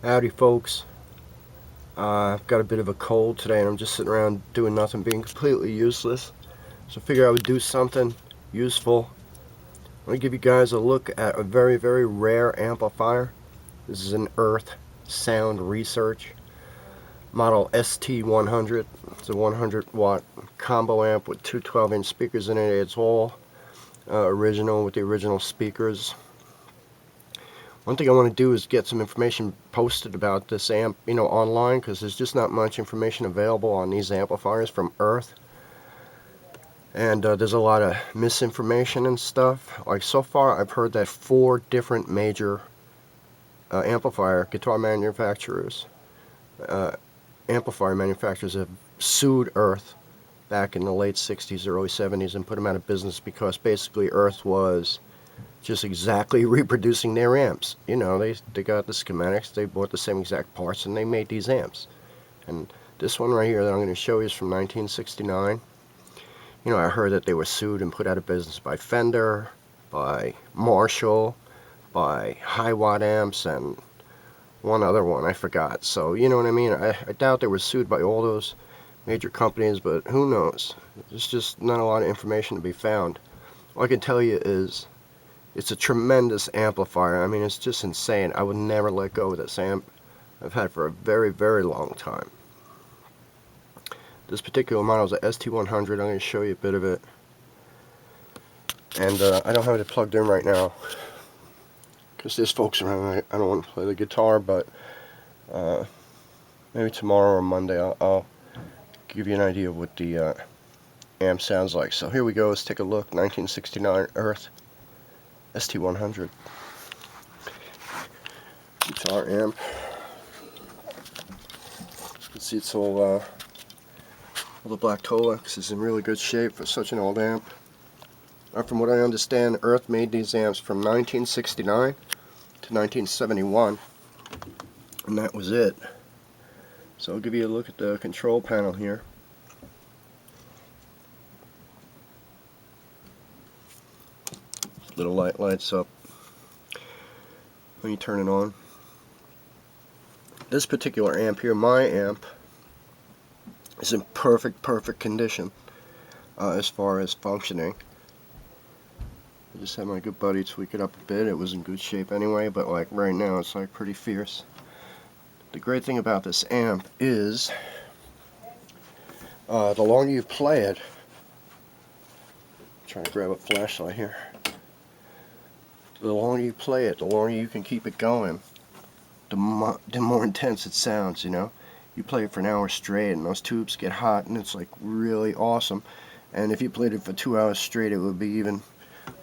Howdy folks, I've got a bit of a cold today and I'm just sitting around doing nothing, being completely useless. So I figured I would do something useful. I'm going to give you guys a look at a very, very rare amplifier. This is an Earth Sound Research model ST100. It's a 100 watt combo amp with two 12-inch speakers in it. It's all original with the original speakers. One thing I want to do is get some information posted about this amp, online, because there's just not much information available on these amplifiers from Earth. And there's a lot of misinformation and stuff. Like, so far I've heard that 4 different major guitar manufacturers, amplifier manufacturers have sued Earth back in the late 60s, early 70s and put them out of business because basically Earth was just exactly reproducing their amps. They got the schematics, they bought the same exact parts, and they made these amps. And this one right here that I'm going to show you is from 1969. I heard that they were sued and put out of business by Fender, by Marshall, by High Watt Amps, and one other one, I forgot. So, you know what I mean? I doubt they were sued by all those major companies, but who knows? There's just not a lot of information to be found. All I can tell you is it's a tremendous amplifier. I mean, it's just insane. I would never let go of this amp. I've had it for a very, very long time. This particular model is a ST100. I'm going to show you a bit of it. And I don't have it plugged in right now because there's folks around. I don't want to play the guitar, but maybe tomorrow or Monday I'll give you an idea of what the amp sounds like. So here we go. Let's take a look. 1969 Earth ST100 guitar amp. You can see it's all the black Tolex is in really good shape for such an old amp. From what I understand, Earth made these amps from 1969 to 1971, and that was it. So I'll give you a look at the control panel here. Little light lights up when you turn it on. This particular amp here, my amp, is in perfect condition as far as functioning. I just had my good buddy tweak it up a bit. It was in good shape anyway, but like right now it's like pretty fierce. The great thing about this amp is the longer you play it, I'm trying to grab a flashlight here. The longer you play it, the longer you can keep it going, the more intense it sounds, You play it for an hour straight and those tubes get hot and it's like really awesome. And if you played it for 2 hours straight, it would be even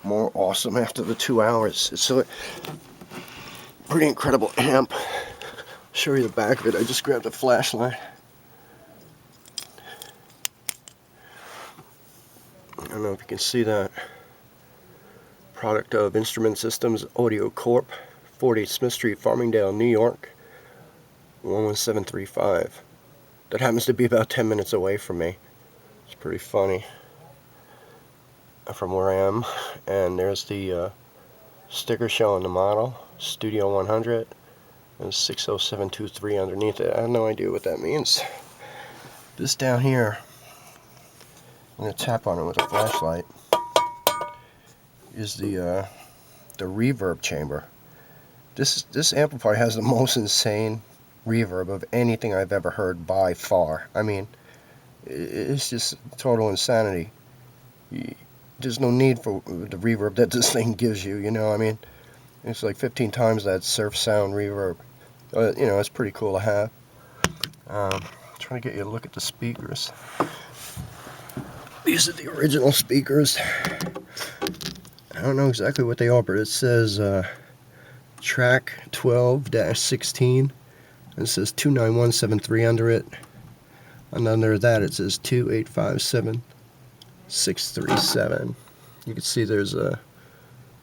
more awesome after the 2 hours. It's a pretty incredible amp. I'll show you the back of it. I just grabbed a flashlight. I don't know if you can see that. Product of Instrument Systems Audio Corp, 48 Smith Street, Farmingdale, New York, 11735. That happens to be about 10 minutes away from me. It's pretty funny from where I am. And there's the sticker showing the model, Studio 100, and 60723 underneath it. I have no idea what that means. This down here, I'm going to tap on it with a flashlight, is the reverb chamber. This amplifier has the most insane reverb of anything I've ever heard by far. I mean, it's just total insanity. There's no need for the reverb that this thing gives you, I mean, it's like 15 times that surf sound reverb. It's pretty cool to have. Trying to get you a look at the speakers. These are the original speakers. I don't know exactly what they are, but it says track 12-16, and it says 29173 under it, and under that it says 2857637. You can see there's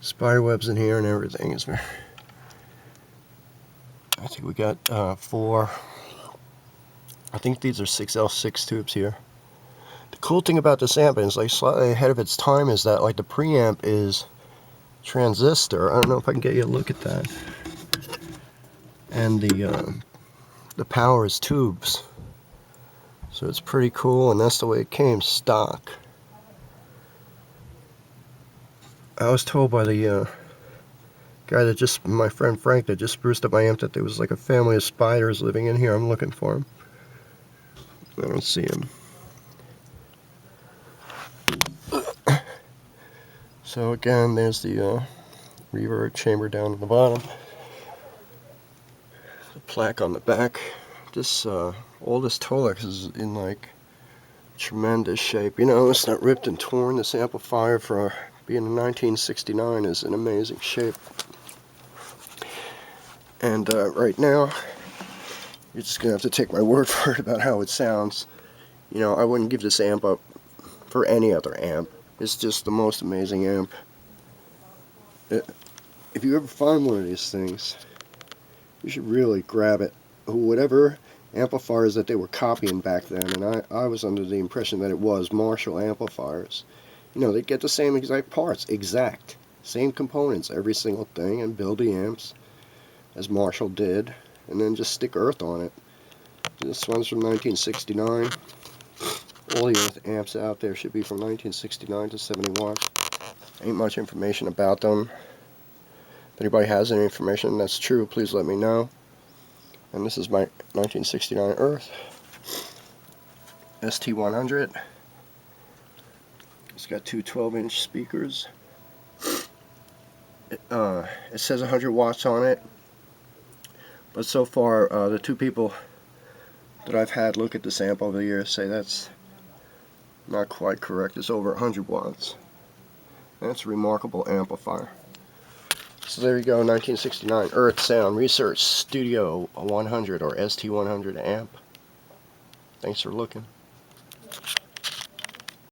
spider webs in here and everything. I think we got 4. I think these are 6L6 tubes here. The cool thing about this amp, and it's like slightly ahead of its time, is that like the preamp is transistor. I don't know if I can get you a look at that. and the power is tubes. So it's pretty cool, and that's the way it came, stock. I was told by the guy that just, my friend Frank, that just spruced up my amp, that there was like a family of spiders living in here. I'm looking for him. I don't see him. So again, there's the reverb chamber down at the bottom. The plaque on the back. This all this Tolex is in like tremendous shape. You know, it's not ripped and torn. This amplifier, for being a 1969, is in amazing shape. And right now, you're just gonna have to take my word for it about how it sounds. You know, I wouldn't give this amp up for any other amp. It's just the most amazing amp. If you ever find one of these things, you should really grab it. Whatever amplifiers that they were copying back then, and I was under the impression that it was Marshall amplifiers. You know, they get the same exact parts, exact same components, every single thing, and build the amps as Marshall did, and then just stick earth on it. This one's from 1969. All the earth amps out there should be from 1969 to 71. Ain't much information about them. If anybody has any information that's true, please let me know. And this is my 1969 Earth ST100. It's got two 12-inch speakers. It says 100 watts on it, but so far the two people that I've had look at this amp over the years say that's not quite correct. It's over 100 watts. And it's a remarkable amplifier. So there you go, 1969 Earth Sound Research Studio 100 or ST100 amp. Thanks for looking.